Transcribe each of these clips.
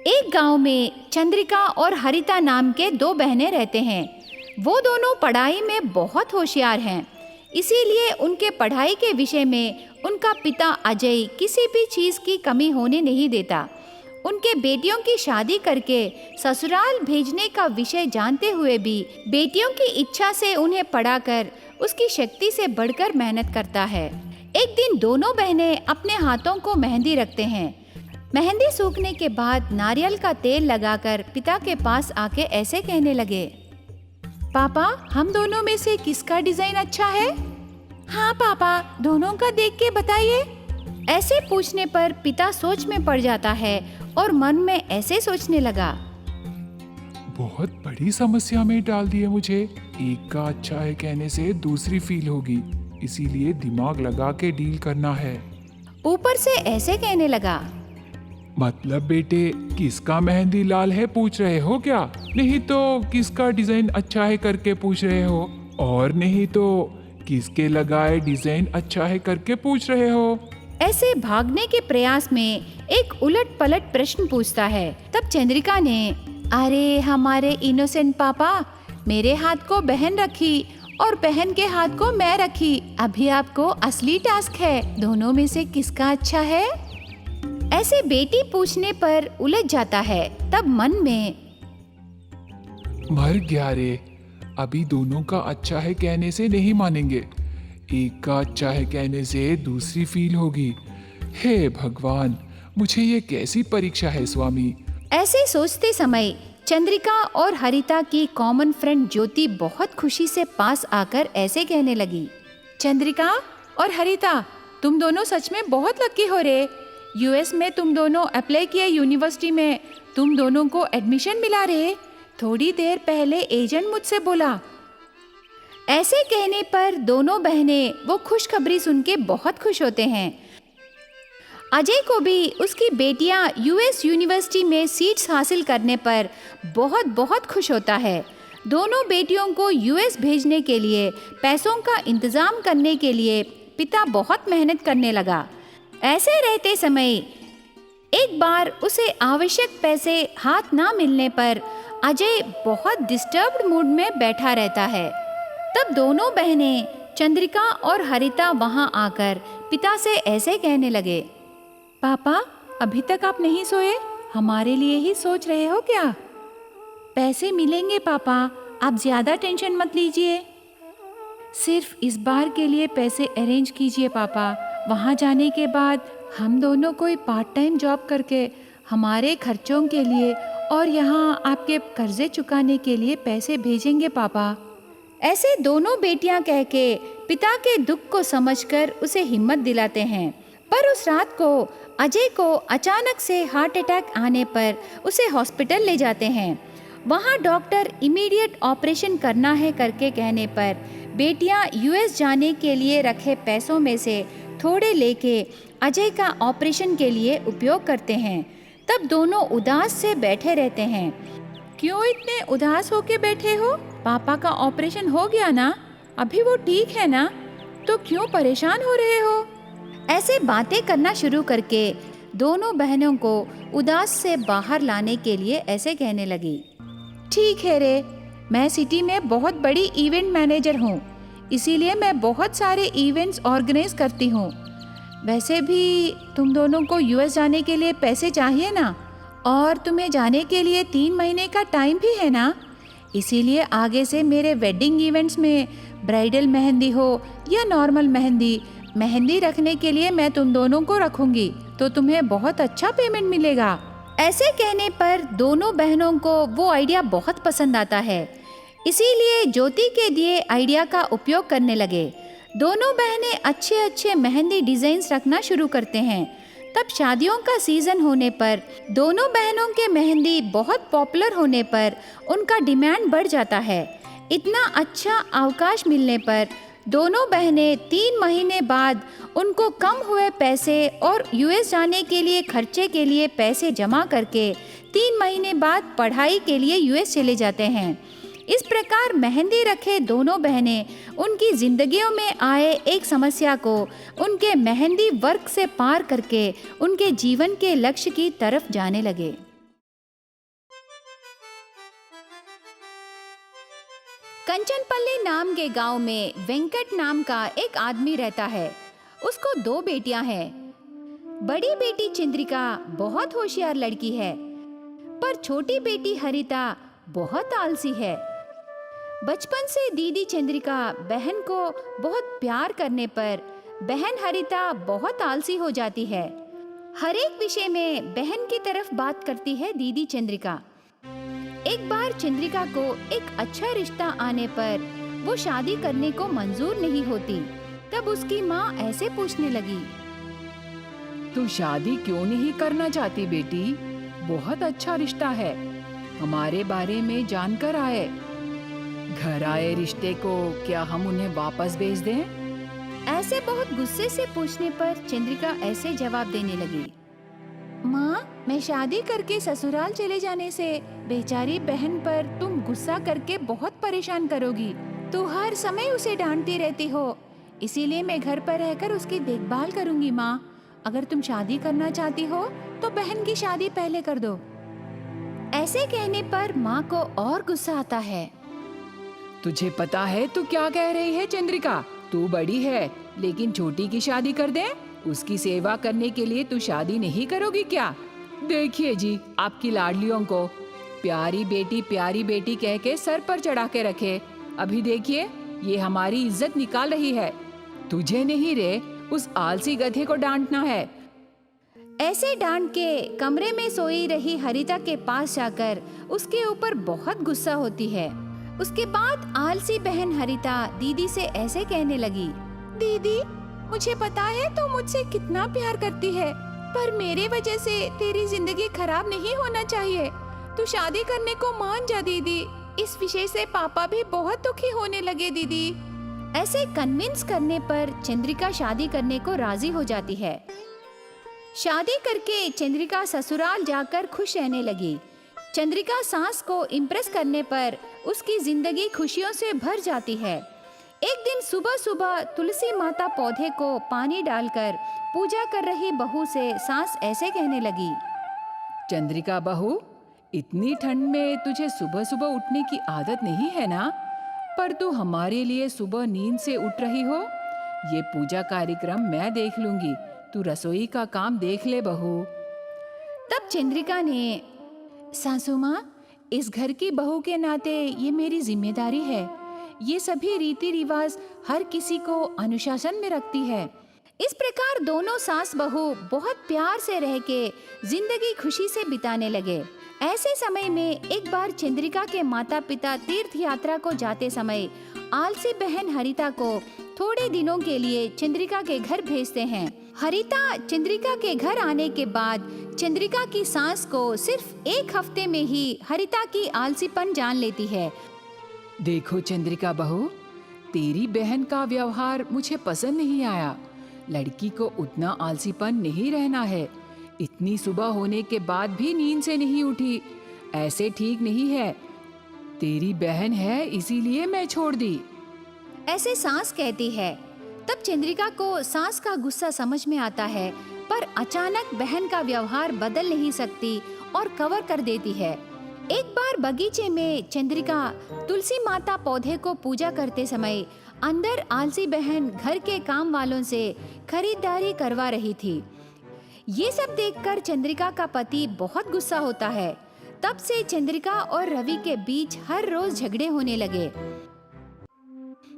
एक गांव में चंद्रिका और हरिता नाम के दो बहनें रहते हैं। वो दोनों पढ़ाई में बहुत होशियार हैं। इसीलिए उनके पढ़ाई के विषय में उनका पिता अजय किसी भी चीज़ की कमी होने नहीं देता। उनके बेटियों की शादी करके ससुराल भेजने का विषय जानते हुए भी बेटियों की इच्छा से उन्हें पढ़ाकर उसकी शक्ति से बढ़कर मेहनत करता है। एक दिन दोनों बहनें अपने हाथों को मेहंदी रखते हैं। मेहंदी सूखने के बाद नारियल का तेल लगाकर पिता के पास आके ऐसे कहने लगे, पापा, हम दोनों में से किसका डिजाइन अच्छा है? हाँ पापा, दोनों का देख के बताइए। ऐसे पूछने पर पिता सोच में पड़ जाता है और मन में ऐसे सोचने लगा, बहुत बड़ी समस्या में डाल दिए मुझे। एक का अच्छा है कहने से दूसरी फील होगी, इसीलिए दिमाग लगा के डील करना है। ऊपर से ऐसे कहने लगा, मतलब बेटे, किसका मेहंदी लाल है पूछ रहे हो क्या? नहीं तो किसका डिजाइन अच्छा है करके पूछ रहे हो? और नहीं तो किसके लगाए डिजाइन अच्छा है करके पूछ रहे हो? ऐसे भागने के प्रयास में एक उलट पलट प्रश्न पूछता है। तब चंद्रिका ने, अरे हमारे इनोसेंट पापा, मेरे हाथ को बहन रखी और बहन के हाथ को मैं रखी। अभी आपको असली टास्क है, दोनों में से किसका अच्छा है? ऐसे बेटी पूछने पर उलझ जाता है। तब मन में, मर गया रे, अभी दोनों का अच्छा है कहने से नहीं मानेंगे। एक का अच्छा है कहने से दूसरी फील होगी। हे भगवान, मुझे ये कैसी परीक्षा है स्वामी। ऐसे सोचते समय चंद्रिका और हरिता की कॉमन फ्रेंड ज्योति बहुत खुशी से पास आकर ऐसे कहने लगी, चंद्रिका और हरिता, तुम दोनों सच में बहुत लकी हो रे। यूएस में तुम दोनों अप्लाई किए यूनिवर्सिटी में, तुम दोनों को एडमिशन मिला रे। थोड़ी देर पहले एजेंट मुझसे बोला। ऐसे कहने पर दोनों बहनें वो खुशखबरी सुन के बहुत खुश होते हैं। अजय को भी उसकी बेटियां यूएस यूनिवर्सिटी में सीट्स हासिल करने पर बहुत बहुत खुश होता है। दोनों बेटियों को यूएस भेजने के लिए पैसों का इंतजाम करने के लिए पिता बहुत मेहनत करने लगा। ऐसे रहते समय एक बार उसे आवश्यक पैसे हाथ ना मिलने पर अजय बहुत डिस्टर्ब्ड मूड में बैठा रहता है। तब दोनों बहनें चंद्रिका और हरिता वहां आकर पिता से ऐसे कहने लगे, पापा, अभी तक आप नहीं सोए? हमारे लिए ही सोच रहे हो क्या? पैसे मिलेंगे पापा, आप ज्यादा टेंशन मत लीजिए। सिर्फ इस बार के लिए पैसे अरेंज कीजिए पापा। वहाँ जाने के बाद हम दोनों कोई पार्ट टाइम जॉब करके हमारे खर्चों के लिए और यहाँ आपके कर्जे चुकाने के लिए पैसे भेजेंगे पापा। ऐसे दोनों बेटियां कह के पिता के दुख को समझकर उसे हिम्मत दिलाते हैं। पर उस रात को अजय को अचानक से हार्ट अटैक आने पर उसे हॉस्पिटल ले जाते हैं। वहाँ डॉक्टर इमीडिएट ऑपरेशन करना है करके कहने पर बेटियां यूएस जाने के लिए रखे पैसों में से थोड़े लेके अजय का ऑपरेशन के लिए उपयोग करते हैं। तब दोनों उदास से बैठे रहते हैं। क्यों इतने उदास होके बैठे हो? पापा का ऑपरेशन हो गया ना, अभी वो ठीक है ना, तो क्यों परेशान हो रहे हो? ऐसे बातें करना शुरू करके दोनों बहनों को उदास से बाहर लाने के लिए ऐसे कहने लगी, ठीक है रे, मैं सिटी में बहुत बड़ी इवेंट मैनेजर हूँ, इसीलिए मैं बहुत सारे इवेंट्स ऑर्गेनाइज करती हूँ। वैसे भी तुम दोनों को यूएस जाने के लिए पैसे चाहिए ना, और तुम्हें जाने के लिए 3 महीने का टाइम भी है ना, इसीलिए आगे से मेरे वेडिंग इवेंट्स में ब्राइडल मेहंदी हो या नॉर्मल मेहंदी रखने के लिए मैं तुम दोनों को रखूंगी, तो तुम्हें बहुत अच्छा पेमेंट मिलेगा। ऐसे कहने पर दोनों बहनों को वो आइडिया बहुत पसंद आता है, इसीलिए ज्योति के दिए आइडिया का उपयोग करने लगे। दोनों बहनें अच्छे अच्छे मेहंदी डिजाइन्स रखना शुरू करते हैं। तब शादियों का सीजन होने पर दोनों बहनों के मेहंदी बहुत पॉपुलर होने पर उनका डिमांड बढ़ जाता है। इतना अच्छा अवकाश मिलने पर दोनों बहनें 3 महीने बाद उनको कम हुए पैसे और यूएस जाने के लिए खर्चे के लिए पैसे जमा करके 3 महीने बाद पढ़ाई के लिए यूएस चले जाते हैं। इस प्रकार मेहंदी रखे दोनों बहनें उनकी जिंदगियों में आए एक समस्या को उनके मेहंदी वर्क से पार करके उनके जीवन के लक्ष्य की तरफ जाने लगे। नाम के गांव में वेंकट नाम का एक आदमी रहता है। उसको 2 बेटियां हैं। बड़ी बेटी चंद्रिका बहुत होशियार लड़की है, पर छोटी बेटी हरिता बहुत आलसी है। बचपन से दीदी चंद्रिका बहन को बहुत प्यार करने पर बहन हरिता बहुत आलसी हो जाती है। हर एक विषय में बहन की तरफ बात करती है दीदी चंद्रिका। एक बार चंद्रिका को एक अच्छा रिश्ता आने पर वो शादी करने को मंजूर नहीं होती। तब उसकी माँ ऐसे पूछने लगी, तू शादी क्यों नहीं करना चाहती बेटी? बहुत अच्छा रिश्ता है, हमारे बारे में जानकर आए। घर आए रिश्ते को क्या हम उन्हें वापस भेज दें? ऐसे बहुत गुस्से से पूछने पर चंद्रिका ऐसे जवाब देने लगी, माँ, मैं शादी करके ससुराल चले जाने से बेचारी बहन पर तुम गुस्सा करके बहुत परेशान करोगी। तू हर समय उसे डांटती रहती हो, इसीलिए मैं घर पर रहकर उसकी देखभाल करूंगी। माँ, अगर तुम शादी करना चाहती हो तो बहन की शादी पहले कर दो। ऐसे कहने पर माँ को और गुस्सा आता है। तुझे पता है तू क्या कह रही है चंद्रिका? तू बड़ी है लेकिन छोटी की शादी कर दे? उसकी सेवा करने के लिए तू शादी नहीं करोगी क्या? देखिए जी, आपकी लाडलियों को प्यारी बेटी कह के सर पर चढ़ा के रखे। अभी देखिए, ये हमारी इज्जत निकाल रही है। तुझे नहीं रे, उस आलसी गधे को डांटना है। ऐसे डांट के कमरे में सोई रही हरिता के पास जाकर उसके ऊपर बहुत गुस्सा होती है। उसके बाद आलसी बहन हरिता दीदी से ऐसे कहने लगी, दीदी, मुझे पता है तू मुझसे कितना प्यार करती है, पर मेरे वजह से तेरी जिंदगी खराब नहीं होना चाहिए। तू शादी करने को मान जा दीदी। इस विषय से पापा भी बहुत दुखी होने लगे दीदी। ऐसे कन्विंस करने पर चंद्रिका शादी करने को राजी हो जाती है। शादी करके चंद्रिका ससुराल जाकर खुश रहने लगी। चंद्रिका सास को इम्प्रेस करने पर उसकी जिंदगी खुशियों से भर जाती है। एक दिन सुबह सुबह तुलसी माता पौधे को पानी डालकर पूजा कर रही बहू से सास ऐसे कहने लगी, चंद्रिका बहू, इतनी ठंड में तुझे सुबह सुबह उठने की आदत नहीं है ना? पर तू हमारे लिए सुबह नींद से उठ रही हो। ये पूजा कार्यक्रम मैं देख लूंगी, तू रसोई का काम देख ले बहू। तब चंद्रिका ने, सासू माँ, इस घर की बहू के नाते ये मेरी जिम्मेदारी है। ये सभी रीति रिवाज हर किसी को अनुशासन में रखती है। इस प्रकार दोनों सास बहू बहुत प्यार से रह के जिंदगी खुशी से बिताने लगे। ऐसे समय में एक बार चंद्रिका के माता पिता तीर्थ यात्रा को जाते समय आलसी बहन हरिता को थोड़े दिनों के लिए चंद्रिका के घर भेजते हैं। हरिता चंद्रिका के घर आने के बाद चंद्रिका की सास को सिर्फ 1 हफ्ते में ही हरिता की आलसीपन जान लेती है। देखो चंद्रिका बहू, तेरी बहन का व्यवहार मुझे पसंद नहीं आया। लड़की को उतना आलसीपन नहीं रहना है। इतनी सुबह होने के बाद भी नींद से नहीं उठी, ऐसे ठीक नहीं है। तेरी बहन है इसीलिए मैं छोड़ दी। ऐसे सास कहती है। तब चंद्रिका को सास का गुस्सा समझ में आता है, पर अचानक बहन का व्यवहार बदल नहीं सकती और कवर कर देती है। एक बार बगीचे में चंद्रिका तुलसी माता पौधे को पूजा करते समय अंदर आलसी बहन घर के काम वालों से खरीदारी करवा रही थी। ये सब देखकर चंद्रिका का पति बहुत गुस्सा होता है। तब से चंद्रिका और रवि के बीच हर रोज झगड़े होने लगे।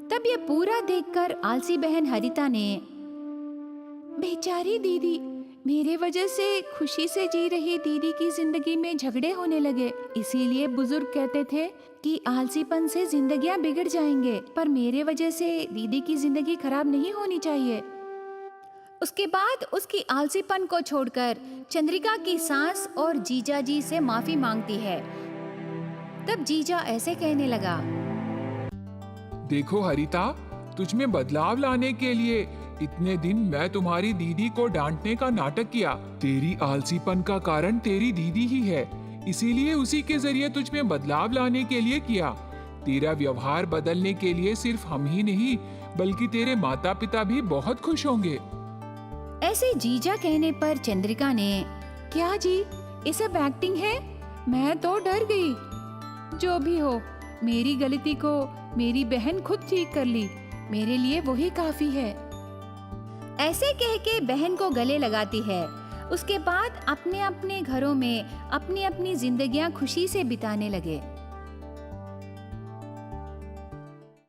तब ये पूरा देखकर आलसी बहन हरिता ने, बेचारी दीदी, मेरे वजह से खुशी से जी रही दीदी की जिंदगी में झगड़े होने लगे। इसीलिए बुजुर्ग कहते थे कि आलसीपन से जिंदगियां बिगड़ जाएंगे, पर मेरे वजह से दीदी की जिंदगी खराब नहीं होनी चाहिए। उसके बाद उसकी आलसीपन को छोड़कर चंद्रिका की सास और जीजा जी से माफी मांगती है। तब जीजा ऐसे कहने लगा, देखो हरिता, तुझ में बदलाव लाने के लिए इतने दिन मैं तुम्हारी दीदी को डांटने का नाटक किया। तेरी आलसीपन का कारण तेरी दीदी ही है, इसीलिए उसी के जरिए तुझ में बदलाव लाने के लिए किया। तेरा व्यवहार बदलने के लिए सिर्फ हम ही नहीं बल्कि तेरे माता पिता भी बहुत खुश होंगे। ऐसे जीजा कहने पर चंद्रिका ने, क्या जी, ये सब एक्टिंग है? मैं तो डर गई। जो भी हो, मेरी गलती को मेरी बहन खुद ठीक कर ली, मेरे लिए वही काफी है। ऐसे कह के बहन को गले लगाती है। उसके बाद अपने अपने घरों में अपनी अपनी जिंदगियां खुशी से बिताने लगे।